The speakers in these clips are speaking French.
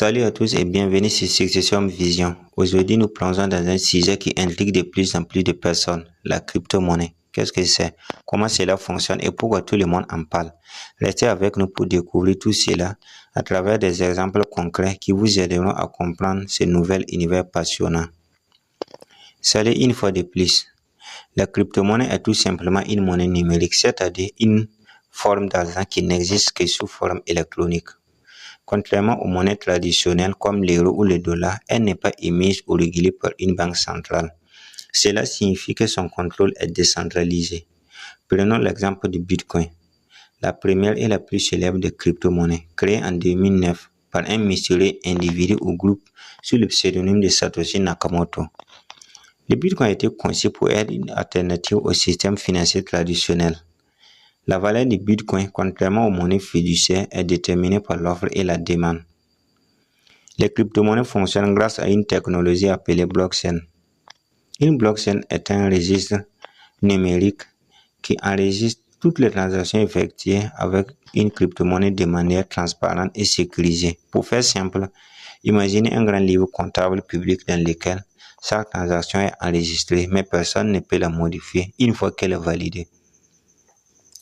Salut à tous et bienvenue sur Succession Vision. Aujourd'hui, nous plongeons dans un sujet qui intrigue de plus en plus de personnes, la crypto-monnaie. Qu'est-ce que c'est? Comment cela fonctionne et pourquoi tout le monde en parle? Restez avec nous pour découvrir tout cela à travers des exemples concrets qui vous aideront à comprendre ce nouvel univers passionnant. Salut une fois de plus. La crypto-monnaie est tout simplement une monnaie numérique, c'est-à-dire une forme d'argent qui n'existe que sous forme électronique. Contrairement aux monnaies traditionnelles comme l'euro ou le dollar, elle n'est pas émise ou régulée par une banque centrale. Cela signifie que son contrôle est décentralisé. Prenons l'exemple du Bitcoin, la première et la plus célèbre des crypto-monnaies, créée en 2009 par un mystérieux individu ou groupe sous le pseudonyme de Satoshi Nakamoto. Le Bitcoin a été conçu pour être une alternative au système financier traditionnel. La valeur du Bitcoin, contrairement aux monnaies fiduciaires, est déterminée par l'offre et la demande. Les crypto-monnaies fonctionnent grâce à une technologie appelée blockchain. Une blockchain est un registre numérique qui enregistre toutes les transactions effectuées avec une crypto-monnaie de manière transparente et sécurisée. Pour faire simple, imaginez un grand livre comptable public dans lequel chaque transaction est enregistrée, mais personne ne peut la modifier une fois qu'elle est validée.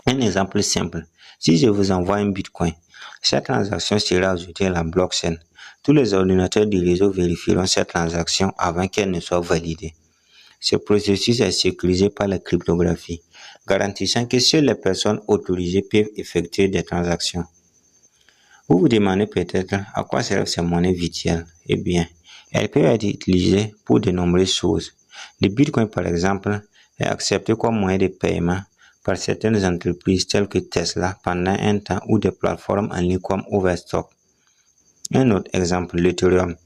Un exemple simple, si je vous envoie un Bitcoin, cette transaction sera ajoutée à la blockchain. Tous les ordinateurs du réseau vérifieront cette transaction avant qu'elle ne soit validée. Ce processus est sécurisé par la cryptographie, garantissant que seules les personnes autorisées peuvent effectuer des transactions. Vous vous demandez peut-être à quoi servent ces monnaies virtuelles. Eh bien, elles peuvent être utilisées pour de nombreuses choses. Le Bitcoin, par exemple, est accepté comme moyen de paiement par certaines entreprises telles que Tesla pendant un temps ou des plateformes en ligne comme Overstock. Un autre exemple, l'Ethereum.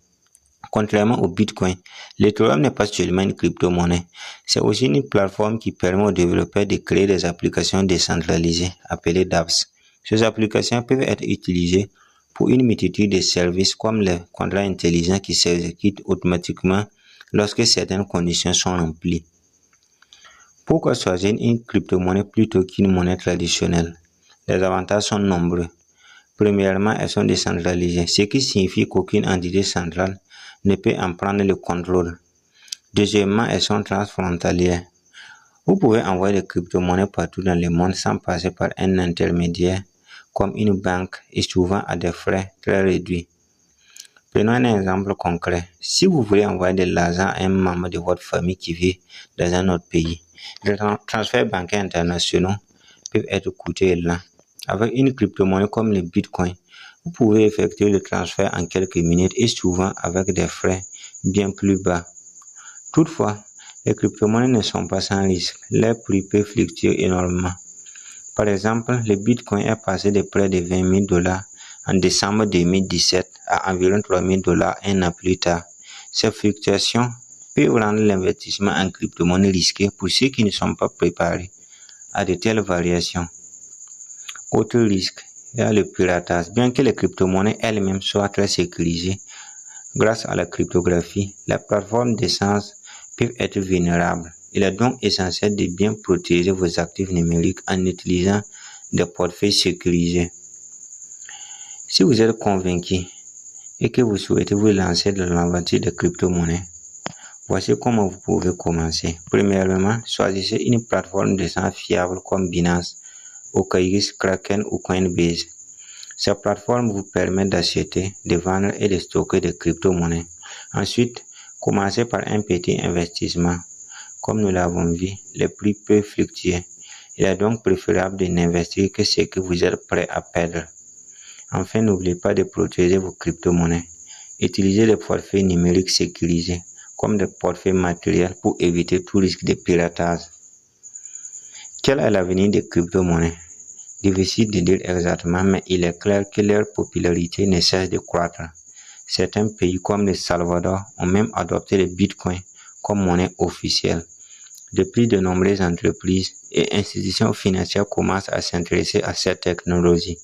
Contrairement au Bitcoin, l'Ethereum n'est pas seulement une crypto-monnaie, c'est aussi une plateforme qui permet aux développeurs de créer des applications décentralisées appelées dApps. Ces applications peuvent être utilisées pour une multitude de services comme les contrats intelligents qui s'exécutent automatiquement lorsque certaines conditions sont remplies. Pourquoi choisir une crypto-monnaie plutôt qu'une monnaie traditionnelle? Les avantages sont nombreux. Premièrement, elles sont décentralisées, ce qui signifie qu'aucune entité centrale ne peut en prendre le contrôle. Deuxièmement, elles sont transfrontalières. Vous pouvez envoyer des crypto-monnaies partout dans le monde sans passer par un intermédiaire comme une banque et souvent à des frais très réduits. Prenons un exemple concret. Si vous voulez envoyer de l'argent à un membre de votre famille qui vit dans un autre pays, les transferts bancaires internationaux peuvent être coûteux et lents. Avec une crypto-monnaie comme le Bitcoin, vous pouvez effectuer le transfert en quelques minutes et souvent avec des frais bien plus bas. Toutefois, les crypto-monnaies ne sont pas sans risque. Leurs prix peuvent fluctuer énormément. Par exemple, le Bitcoin est passé de près de $20,000 en décembre 2017 à environ $3,000 un an plus tard. Ces fluctuations peuvent rendre l'investissement en crypto-monnaie risqué pour ceux qui ne sont pas préparés à de telles variations. Autre risque, il y a le piratage. Bien que les crypto-monnaies elles-mêmes soient très sécurisées, grâce à la cryptographie, les plateformes d'échange peuvent être vulnérables. Il est donc essentiel de bien protéger vos actifs numériques en utilisant des portefeuilles sécurisés. Si vous êtes convaincu et que vous souhaitez vous lancer dans l'aventure des crypto-monnaies, voici comment vous pouvez commencer. Premièrement, choisissez une plateforme d'échange fiable comme Binance, OKX, Kraken ou Coinbase. Ces plateformes vous permettent d'acheter, de vendre et de stocker des crypto-monnaies. Ensuite, commencez par un petit investissement. Comme nous l'avons vu, les prix peuvent fluctuer. Il est donc préférable de n'investir que ce que vous êtes prêt à perdre. Enfin, n'oubliez pas de protéger vos crypto-monnaies. Utilisez les portefeuilles numériques sécurisés comme des portefeuilles matériels pour éviter tout risque de piratage. Quel est l'avenir des crypto-monnaies? Difficile de dire exactement, mais il est clair que leur popularité ne cesse de croître. Certains pays comme le Salvador ont même adopté le Bitcoin comme monnaie officielle. De plus, de nombreuses entreprises et institutions financières commencent à s'intéresser à cette technologie,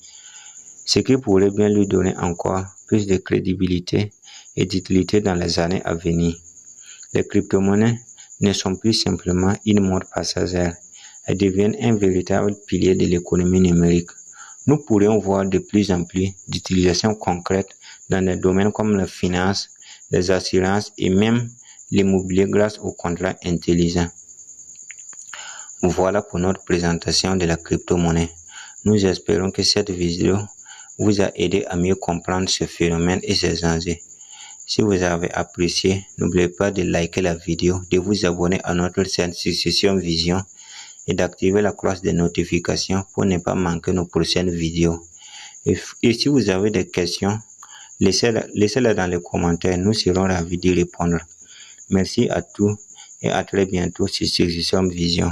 ce qui pourrait bien lui donner encore plus de crédibilité et d'utilité dans les années à venir. Les crypto-monnaies ne sont plus simplement une mode passagère. Elles deviennent un véritable pilier de l'économie numérique. Nous pourrions voir de plus en plus d'utilisations concrètes dans des domaines comme la finance, les assurances et même l'immobilier grâce aux contrats intelligents. Voilà pour notre présentation de la crypto-monnaie. Nous espérons que cette vidéo vous a aidé à mieux comprendre ce phénomène et ses enjeux. Si vous avez apprécié, n'oubliez pas de liker la vidéo, de vous abonner à notre chaîne Succession Vision et d'activer la cloche de notification pour ne pas manquer nos prochaines vidéos. Et si vous avez des questions, laissez-les dans les commentaires, nous serons ravis d'y répondre. Merci à tous et à très bientôt sur Succession Vision.